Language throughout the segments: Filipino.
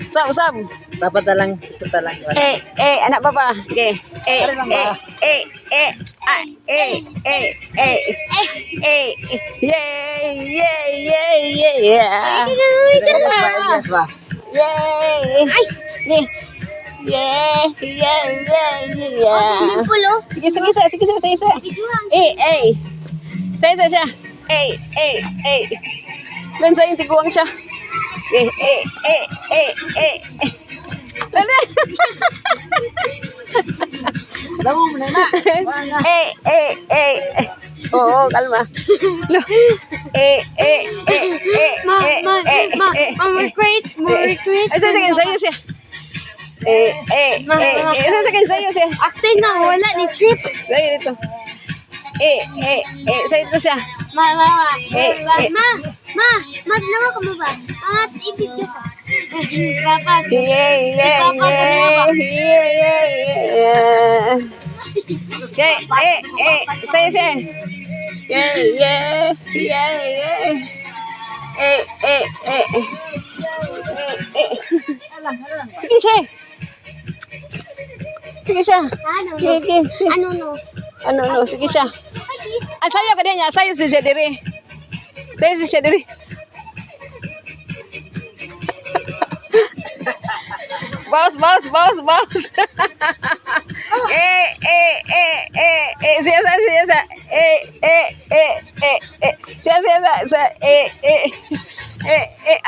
Sab. Dapat na lang. Ito lang. Anak baba. Okay. Yeah. Yes ba? Yay! Yeah. Sige. Sige siya. Lan sa yung tiguang siya. Lan. Alam mo na. Oo, kalma. Lo. More great. Ay, sige, sa'yo siya. Sa'yo siya. Acting na, wala ni Trip. Sa'yo dito. Sa'yo dito siya. Ma, naman ka mo ba? I-video ka. Si Papa, si Papa, ganun Sa'yo siya. Sige siya. Ano, sige siya. Sayo ka din niya. Sayo si siya diri. Boss. Siya.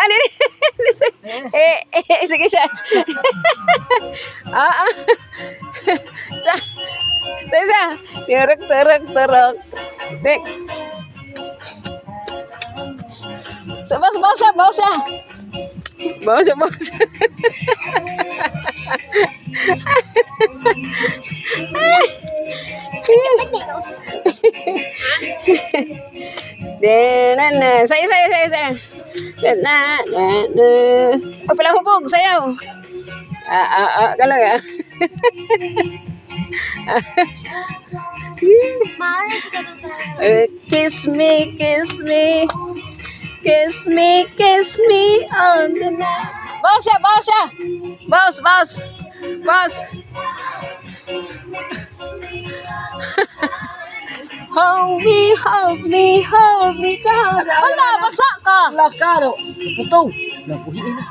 Ano ni? Sige siya. Siya. Turok. Dek. Bawa siya. Saya. Oh, pala hubog, sayaw. Kalau ya. Kiss me on the night. Bawa siya. Boss. Hold me down. Hala, basa ka. Lakaro. Puto. Nabuhin na.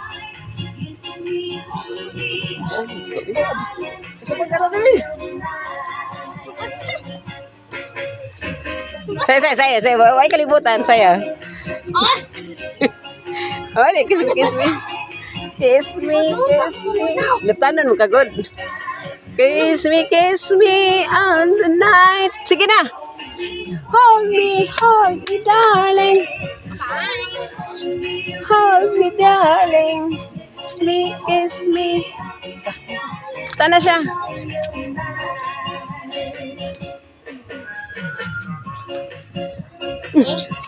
Sabay ka na dali. Saya. Huwag kalibutan, saya. Oh, kiss me. Liptanan mo kagod. Kiss me on the night. Sige na. Hold me, darling. Kiss me. Tana siya.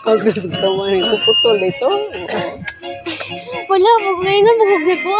Kagos ka man, puputol ito. Wala, ngayon na magugay ko.